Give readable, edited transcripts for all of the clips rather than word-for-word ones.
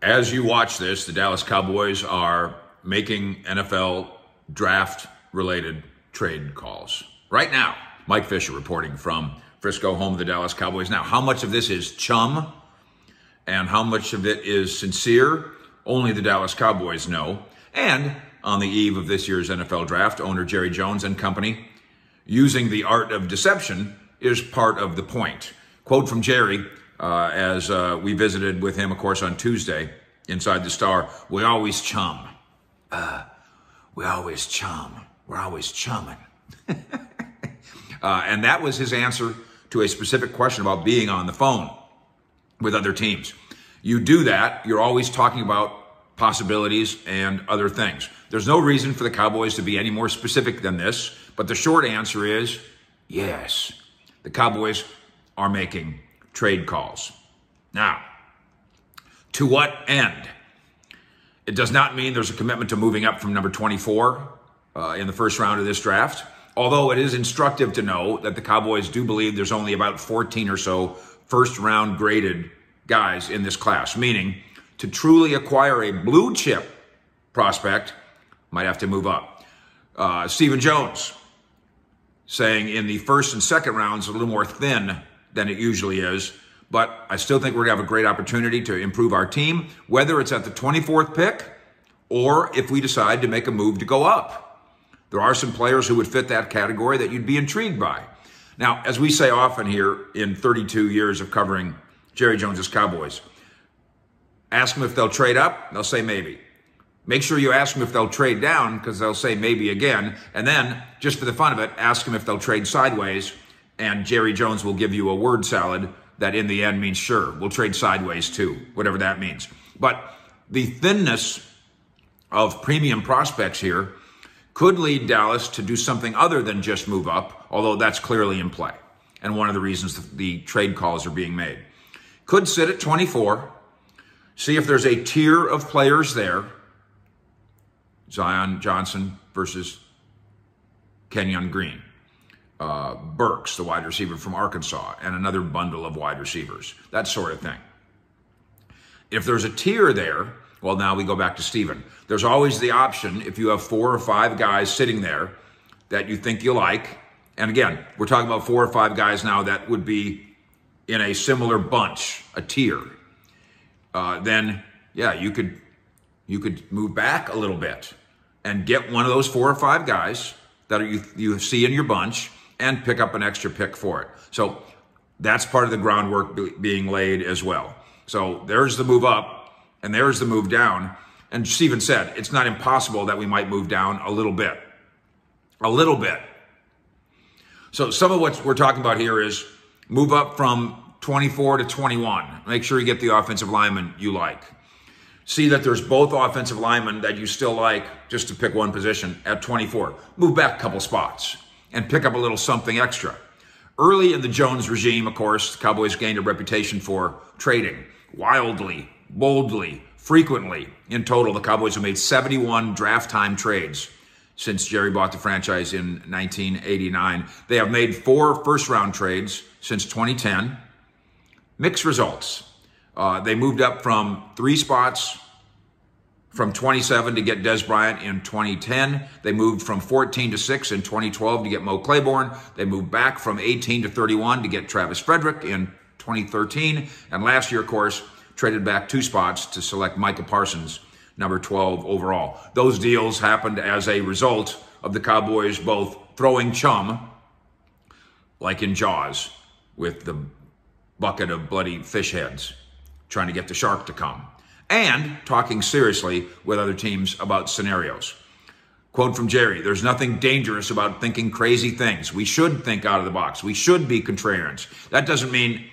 As you watch this, the Dallas Cowboys are making NFL draft-related trade calls. Right now, Mike Fisher reporting from Frisco, home of the Dallas Cowboys. Now, how much of this is chum and how much of it is sincere? Only the Dallas Cowboys know. And on the eve of this year's NFL draft, owner Jerry Jones and company, using the art of deception is part of the point. Quote from Jerry, as we visited with him, of course, on Tuesday inside the Star. We always chum. We always chum. We're always chumming. And that was his answer to a specific question about being on the phone with other teams. You do that, you're always talking about possibilities and other things. There's no reason for the Cowboys to be any more specific than this, but the short answer is yes. The Cowboys are making trade calls. Now, to what end? It does not mean there's a commitment to moving up from number 24 in the first round of this draft, although it is instructive to know that the Cowboys do believe there's only about 14 or so first-round graded guys in this class, meaning to truly acquire a blue chip prospect, might have to move up. Stephen Jones saying in the first and second rounds a little more thin than it usually is, but I still think we're going to have a great opportunity to improve our team, whether it's at the 24th pick or if we decide to make a move to go up. There are some players who would fit that category that you'd be intrigued by. Now, as we say often here in 32 years of covering Jerry Jones's Cowboys, ask them if they'll trade up, they'll say maybe. Make sure you ask them if they'll trade down, because they'll say maybe again. And then, just for the fun of it, ask them if they'll trade sideways, and Jerry Jones will give you a word salad that in the end means sure, we'll trade sideways too, whatever that means. But the thinness of premium prospects here could lead Dallas to do something other than just move up, although that's clearly in play. And one of the reasons the trade calls are being made. Could sit at 24, see if there's a tier of players there, Zion Johnson versus Kenyon Green, Burks, the wide receiver from Arkansas, and another bundle of wide receivers, that sort of thing. If there's a tier there, well, now we go back to Stephen. There's always the option, if you have 4 or 5 guys sitting there that you think you like, and again, we're talking about 4 or 5 guys now that would be in a similar bunch, a tier, then, yeah, you could move back a little bit and get one of those 4 or 5 guys that you see in your bunch and pick up an extra pick for it. So that's part of the groundwork being laid as well. So there's the move up and there's the move down. And Stephen said, it's not impossible that we might move down a little bit. A little bit. So some of what we're talking about here is move up from 24 to 21. Make sure you get the offensive lineman you like. See that there's both offensive linemen that you still like, just to pick one position, at 24. Move back a couple spots and pick up a little something extra. Early in the Jones regime, of course, the Cowboys gained a reputation for trading wildly, boldly, frequently. In total, the Cowboys have made 71 draft time trades since Jerry bought the franchise in 1989. They have made 4 first-round trades since 2010. Mixed results. They moved up from 3 spots from 27 to get Des Bryant in 2010. They moved from 14 to 6 in 2012 to get Mo Claiborne. They moved back from 18 to 31 to get Travis Frederick in 2013. And last year, of course, traded back 2 spots to select Micah Parsons, number 12 overall. Those deals happened as a result of the Cowboys both throwing chum, like in Jaws, with the bucket of bloody fish heads, trying to get the shark to come, and talking seriously with other teams about scenarios. Quote from Jerry, there's nothing dangerous about thinking crazy things. We should think out of the box. We should be contrarians. That doesn't mean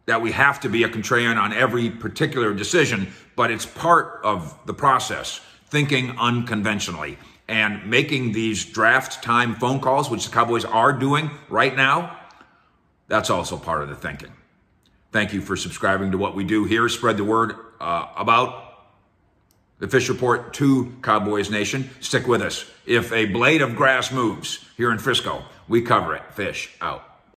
that we have to be a contrarian on every particular decision, but it's part of the process, thinking unconventionally and making these draft time phone calls, which the Cowboys are doing right now. That's also part of the thinking. Thank you for subscribing to what we do here. Spread the word about the Fish Report to Cowboys Nation. Stick with us. If a blade of grass moves here in Frisco, we cover it. Fish out.